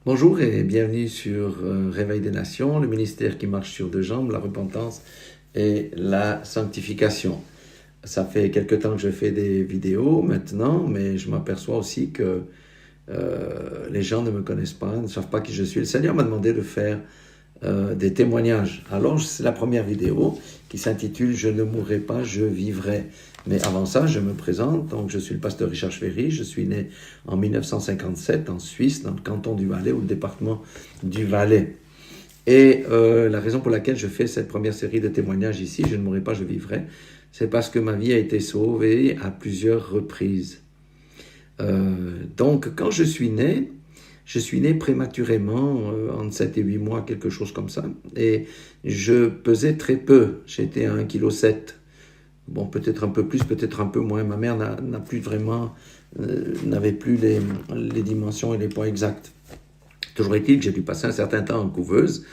Bonjour et bienvenue sur Réveil des Nations, le ministère qui marche sur deux jambes, la repentance et la sanctification. Ça fait quelque temps que je fais des vidéos maintenant, mais je m'aperçois aussi que les gens ne me connaissent pas, ne savent pas qui je suis. Le Seigneur m'a demandé de faire des témoignages. Alors c'est la première vidéo qui s'intitule « Je ne mourrai pas, je vivrai ». Mais avant ça, je me présente. Donc, je suis le pasteur Richard Schwery. Je suis né en 1957 en Suisse, dans le canton du Valais ou le département du Valais. Et la raison pour laquelle je fais cette première série de témoignages ici, « Je ne mourrai pas, je vivrai », c'est parce que ma vie a été sauvée à plusieurs reprises. Donc, quand je suis né prématurément, entre 7 et 8 mois, quelque chose comme ça. Et je pesais très peu. J'étais à 1,7 kg. Bon, peut-être un peu plus, peut-être un peu moins. Ma mère n'a plus vraiment, n'avait plus les dimensions et les poids exacts. Toujours est-il que j'ai dû passer un certain temps en couveuse.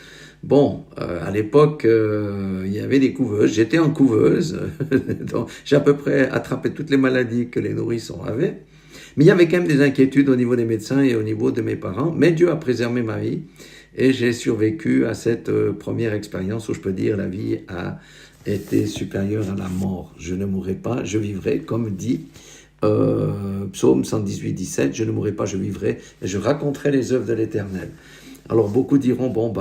Bon, à l'époque, il y avait des couveuses. J'étais en couveuse. Donc, j'ai à peu près attrapé toutes les maladies que les nourrissons avaient. Mais il y avait quand même des inquiétudes au niveau des médecins et au niveau de mes parents. Mais Dieu a préservé ma vie et j'ai survécu à cette première expérience où je peux dire la vie a été supérieure à la mort. Je ne mourrai pas, je vivrai, comme dit Psaume 118, 17, je ne mourrai pas, je vivrai et je raconterai les œuvres de l'Éternel. Alors beaucoup diront, bon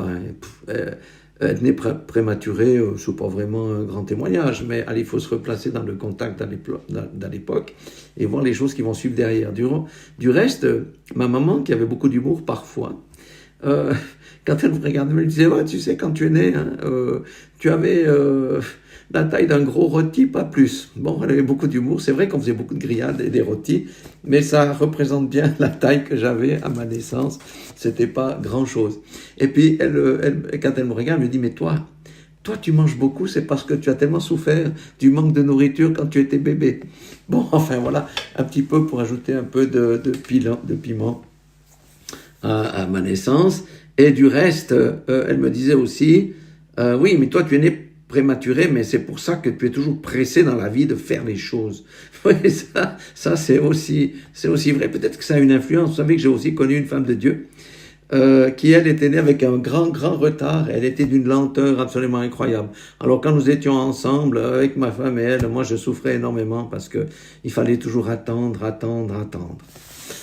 être né prématuré, c'est pas vraiment un grand témoignage, mais allez, il faut se replacer dans le contact d'à l'époque et voir les choses qui vont suivre derrière. Du reste, ma maman, qui avait beaucoup d'humour parfois, quand elle me regardait, elle me disait, ouais, tu sais, quand tu es né, tu avais la taille d'un gros rôti, pas plus. Bon, elle avait beaucoup d'humour. C'est vrai qu'on faisait beaucoup de grillades et des rôtis, mais ça représente bien la taille que j'avais à ma naissance. C'était pas grand-chose. Et puis, quand elle me regarde, elle me dit, mais toi, tu manges beaucoup, c'est parce que tu as tellement souffert du manque de nourriture quand tu étais bébé. Bon, enfin, voilà, un petit peu pour ajouter un peu de piment à ma naissance. Et du reste, elle me disait aussi, oui, mais toi tu es né prématuré, mais c'est pour ça que tu es toujours pressé dans la vie de faire les choses. Oui, ça c'est aussi vrai. Peut-être que ça a une influence. Vous savez que j'ai aussi connu une femme de Dieu qui, elle, était née avec un grand retard. Elle était d'une lenteur absolument incroyable. Alors, quand nous étions ensemble, avec ma femme et elle, moi, je souffrais énormément parce que il fallait toujours attendre.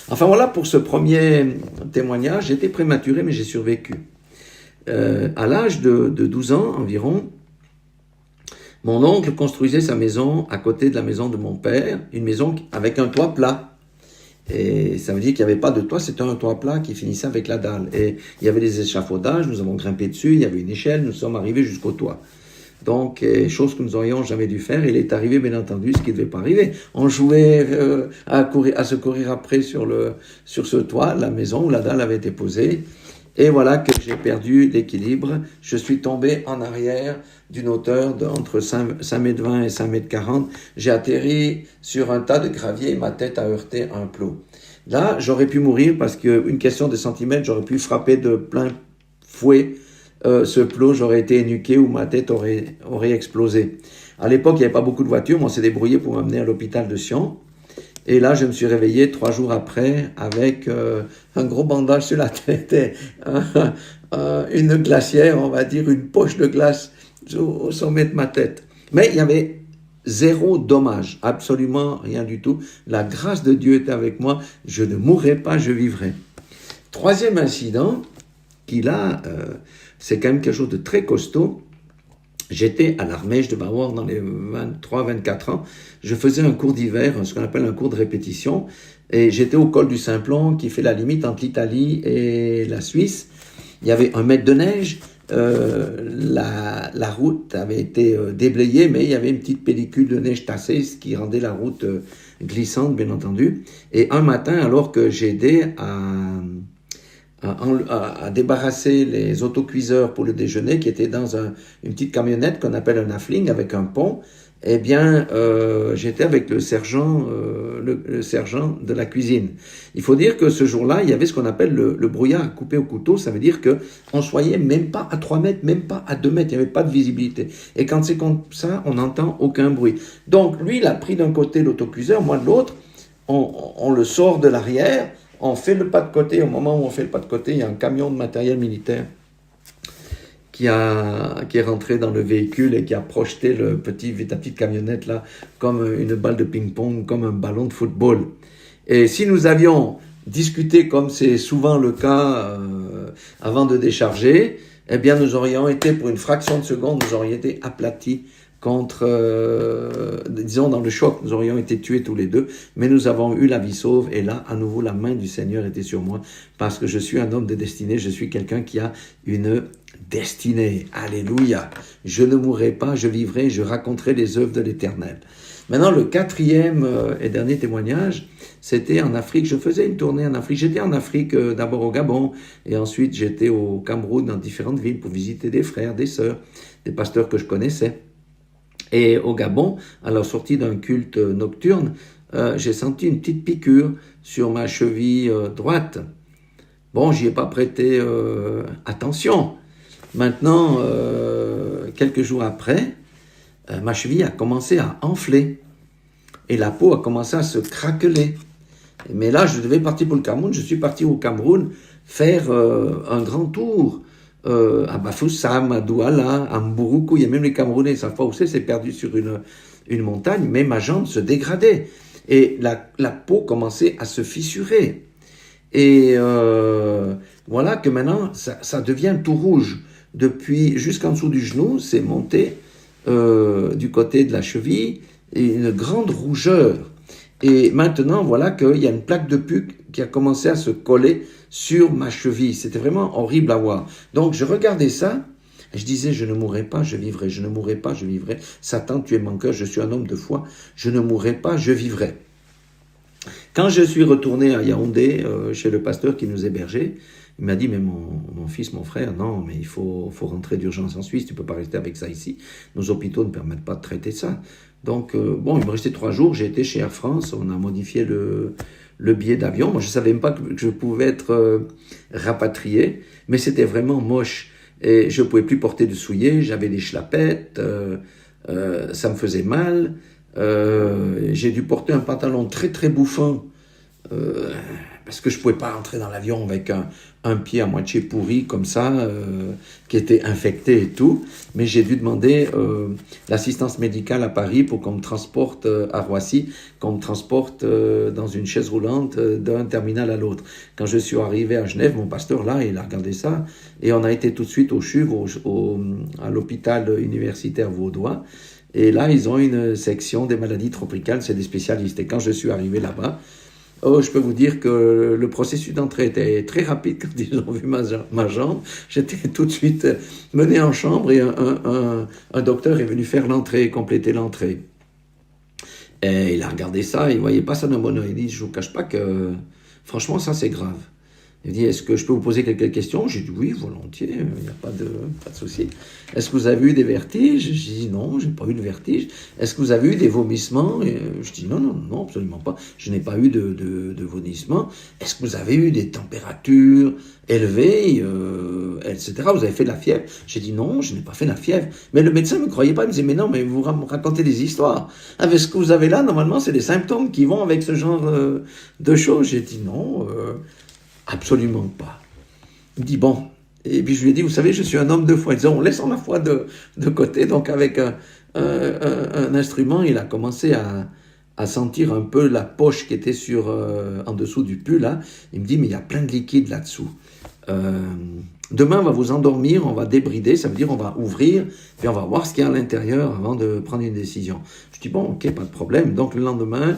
Enfin, voilà pour ce premier témoignage. J'étais prématuré, mais j'ai survécu. À l'âge de 12 ans environ, mon oncle construisait sa maison à côté de la maison de mon père, une maison avec un toit plat. Et ça veut dire qu'il n'y avait pas de toit, c'était un toit plat qui finissait avec la dalle. Et il y avait des échafaudages, nous avons grimpé dessus, il y avait une échelle, nous sommes arrivés jusqu'au toit. Donc, chose que nous n'aurions jamais dû faire, il est arrivé, bien entendu, ce qui ne devait pas arriver. On jouait à se courir après sur ce toit, la maison où la dalle avait été posée. Et voilà que j'ai perdu l'équilibre. Je suis tombé en arrière d'une hauteur entre 5,20 m et 5,40 m. J'ai atterri sur un tas de gravier et ma tête a heurté un plot. Là, j'aurais pu mourir parce qu'une question de centimètres, j'aurais pu frapper de plein fouet ce plot, j'aurais été énuqué ou ma tête aurait explosé. À l'époque, il n'y avait pas beaucoup de voitures, mais on s'est débrouillé pour m'amener à l'hôpital de Sion. Et là, je me suis réveillé 3 jours après avec un gros bandage sur la tête et une glacière, on va dire, une poche de glace au sommet de ma tête. Mais il y avait zéro dommage, absolument rien du tout. La grâce de Dieu était avec moi. Je ne mourrai pas, je vivrai. Troisième incident, qui là, c'est quand même quelque chose de très costaud. J'étais à l'armée, je devais avoir dans les 23-24 ans. Je faisais un cours d'hiver, ce qu'on appelle un cours de répétition. Et j'étais au col du Simplon, qui fait la limite entre l'Italie et la Suisse. Il y avait 1 mètre de neige. La route avait été déblayée, mais il y avait une petite pellicule de neige tassée, ce qui rendait la route glissante, bien entendu. Et un matin, alors que j'aidais à débarrasser les autocuiseurs pour le déjeuner qui étaient dans une petite camionnette qu'on appelle un affling avec un pont, eh bien, j'étais avec le sergent de la cuisine. Il faut dire que ce jour-là, il y avait ce qu'on appelle le brouillard à couper au couteau. Ça veut dire que on se voyait même pas à 3 mètres, même pas à 2 mètres. Il n'y avait pas de visibilité. Et quand c'est comme ça, on n'entend aucun bruit. Donc, lui, il a pris d'un côté l'autocuiseur, moi de l'autre. On le sort de l'arrière. On fait le pas de côté. Au moment où on fait le pas de côté, il y a un camion de matériel militaire qui est rentré dans le véhicule et qui a projeté la petite camionnette là comme une balle de ping-pong, comme un ballon de football. Et si nous avions discuté comme c'est souvent le cas avant de décharger, eh bien nous aurions été, pour une fraction de seconde, nous aurions été aplatis contre, disons dans le choc, nous aurions été tués tous les deux, mais nous avons eu la vie sauve, et là, à nouveau, la main du Seigneur était sur moi, parce que je suis un homme de destinée, je suis quelqu'un qui a une destinée. Alléluia. Je ne mourrai pas, je vivrai, je raconterai les œuvres de l'Éternel. Maintenant, le quatrième et dernier témoignage, c'était en Afrique. Je faisais une tournée en Afrique. J'étais en Afrique d'abord au Gabon, et ensuite j'étais au Cameroun, dans différentes villes, pour visiter des frères, des sœurs, des pasteurs que je connaissais. Et au Gabon, à la sortie d'un culte nocturne, j'ai senti une petite piqûre sur ma cheville droite. Bon, j'y ai pas prêté attention. Maintenant, quelques jours après, ma cheville a commencé à enfler et la peau a commencé à se craqueler. Mais là, je devais partir pour le Cameroun. Je suis parti au Cameroun faire un grand tour. À Bafoussam, à Douala, à Mburuku, il y a même les Camerounais, ça fois où c'est perdu sur une montagne, mais ma jambe se dégradait et la peau commençait à se fissurer. Et voilà que maintenant, ça devient tout rouge. Depuis jusqu'en dessous du genou, c'est monté du côté de la cheville, et une grande rougeur. Et maintenant, voilà qu'il y a une plaque de puce qui a commencé à se coller sur ma cheville. C'était vraiment horrible à voir. Donc, je regardais ça, et je disais, je ne mourrai pas, je vivrai. Je ne mourrai pas, je vivrai. Satan, tu es mon cœur, je suis un homme de foi. Je ne mourrai pas, je vivrai. Quand je suis retourné à Yaoundé, chez le pasteur qui nous hébergeait, il m'a dit, mais mon fils, mon frère, non, mais il faut rentrer d'urgence en Suisse, tu ne peux pas rester avec ça ici. Nos hôpitaux ne permettent pas de traiter ça. Donc, bon, il me restait 3 jours, j'ai été chez Air France, on a modifié le billet d'avion. Moi, je ne savais même pas que je pouvais être rapatrié, mais c'était vraiment moche. Et je ne pouvais plus porter de souliers, j'avais des chlapettes, ça me faisait mal. J'ai dû porter un pantalon très très bouffant, parce que je ne pouvais pas rentrer dans l'avion avec un pied à moitié pourri comme ça, qui était infecté et tout. Mais j'ai dû demander l'assistance médicale à Paris pour qu'on me transporte à Roissy, qu'on me transporte dans une chaise roulante d'un terminal à l'autre. Quand je suis arrivé à Genève, mon pasteur là, il a regardé ça, et on a été tout de suite au CHUV, à l'hôpital universitaire vaudois. Et là, ils ont une section des maladies tropicales, c'est des spécialistes. Et quand je suis arrivé là-bas, je peux vous dire que le processus d'entrée était très rapide quand ils ont vu ma jambe. J'étais tout de suite mené en chambre et un docteur est venu faire l'entrée, compléter l'entrée. Et il a regardé ça, il ne voyait pas ça d'un bon oeil. Il dit, je ne vous cache pas que franchement, ça c'est grave. Il dit, est-ce que je peux vous poser quelques questions? J'ai dit, oui, volontiers, il n'y a pas de souci. Est-ce que vous avez eu des vertiges? J'ai dit, non, je n'ai pas eu de vertige. Est-ce que vous avez eu des vomissements? Et je dis, non, absolument pas. Je n'ai pas eu de vomissements. Est-ce que vous avez eu des températures élevées, etc. Vous avez fait de la fièvre? J'ai dit, non, je n'ai pas fait de la fièvre. Mais le médecin ne me croyait pas. Il me disait, mais non, mais vous racontez des histoires. Avec ce que vous avez là, normalement, c'est des symptômes qui vont avec ce genre de choses. J'ai dit, non, absolument pas. Il dit, bon. Et puis je lui ai dit, vous savez, je suis un homme de foi. Il dit, on laisse la foi de côté. Donc avec un instrument, il a commencé à sentir un peu la poche qui était en dessous du pull, là. Il me dit, mais il y a plein de liquide là-dessous. Demain, on va vous endormir, on va débrider, ça veut dire on va ouvrir, puis on va voir ce qu'il y a à l'intérieur avant de prendre une décision. Je dis, bon, ok, pas de problème. Donc le lendemain,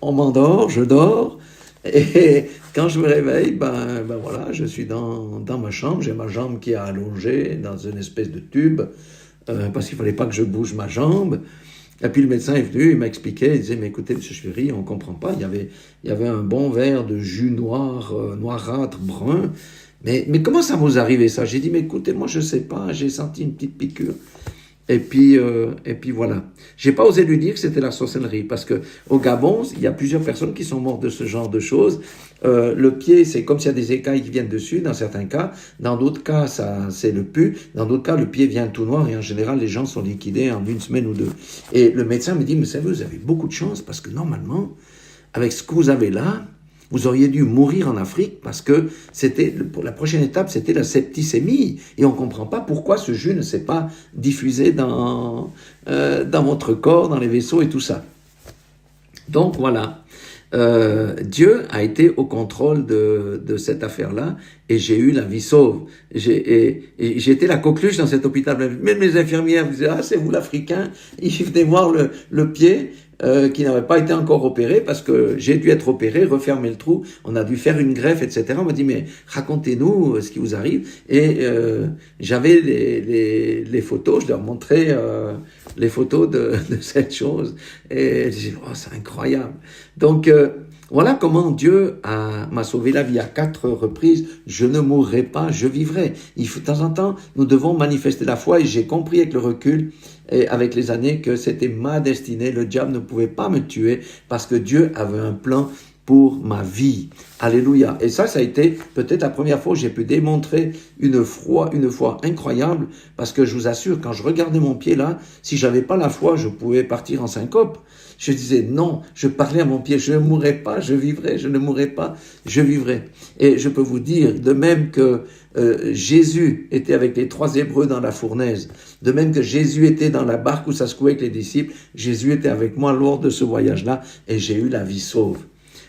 on m'endort, je dors. Et quand je me réveille, ben voilà, je suis dans ma chambre, j'ai ma jambe qui est allongée dans une espèce de tube, parce qu'il ne fallait pas que je bouge ma jambe. Et puis le médecin est venu, il m'a expliqué, il disait, mais écoutez, M. Chvéry, on ne comprend pas, il y avait un bon verre de jus noir, noirâtre, brun, mais comment ça vous arrive ça? J'ai dit, mais écoutez, moi je ne sais pas, j'ai senti une petite piqûre. Et puis voilà. J'ai pas osé lui dire que c'était la sorcellerie, parce que au Gabon, il y a plusieurs personnes qui sont mortes de ce genre de choses. Le pied, c'est comme s'il y a des écailles qui viennent dessus, dans certains cas. Dans d'autres cas, ça, c'est le pus. Dans d'autres cas, le pied vient tout noir, et en général, les gens sont liquidés en 1 semaine ou 2. Et le médecin me dit, mais vous avez beaucoup de chance, parce que normalement, avec ce que vous avez là, vous auriez dû mourir en Afrique parce que pour la prochaine étape, c'était la septicémie. Et on ne comprend pas pourquoi ce jus ne s'est pas diffusé dans votre corps, dans les vaisseaux et tout ça. Donc voilà. Dieu a été au contrôle de cette affaire-là et j'ai eu la vie sauve. J'ai été la coqueluche dans cet hôpital. Même les infirmières me disaient « Ah, c'est vous l'Africain ?» Ils venaient voir le pied qui n'avait pas été encore opéré parce que j'ai dû être opéré, refermer le trou, on a dû faire une greffe, etc. On m'a dit « Mais racontez-nous ce qui vous arrive. » Et j'avais les photos, je leur montrais les photos de cette chose et je dis « Oh, c'est incroyable !» Donc, voilà comment Dieu m'a sauvé la vie à 4 reprises. Je ne mourrai pas, je vivrai. De temps en temps, nous devons manifester la foi et j'ai compris avec le recul et avec les années que c'était ma destinée. Le diable ne pouvait pas me tuer parce que Dieu avait un plan pour ma vie. Alléluia. Et ça a été peut-être la première fois où j'ai pu démontrer une foi incroyable parce que je vous assure, quand je regardais mon pied là, si j'avais pas la foi, je pouvais partir en syncope. Je disais non, je parlais à mon pied, je ne mourrai pas, je vivrai, je ne mourrai pas, je vivrai. Et je peux vous dire, de même que Jésus était avec les 3 Hébreux dans la fournaise, de même que Jésus était dans la barque où ça secouait avec les disciples, Jésus était avec moi lors de ce voyage-là et j'ai eu la vie sauve.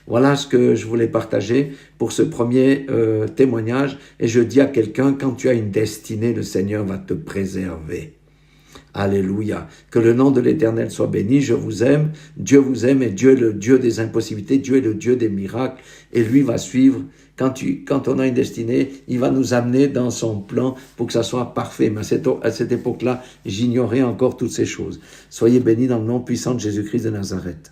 Voilà ce que je voulais partager pour ce premier témoignage. Et je dis à quelqu'un, quand tu as une destinée, le Seigneur va te préserver. Alléluia. Que le nom de l'Éternel soit béni. Je vous aime. Dieu vous aime et Dieu est le Dieu des impossibilités. Dieu est le Dieu des miracles. Et lui va suivre. Quand on a une destinée, il va nous amener dans son plan pour que ça soit parfait. Mais à cette époque-là, j'ignorais encore toutes ces choses. Soyez bénis dans le nom puissant de Jésus-Christ de Nazareth.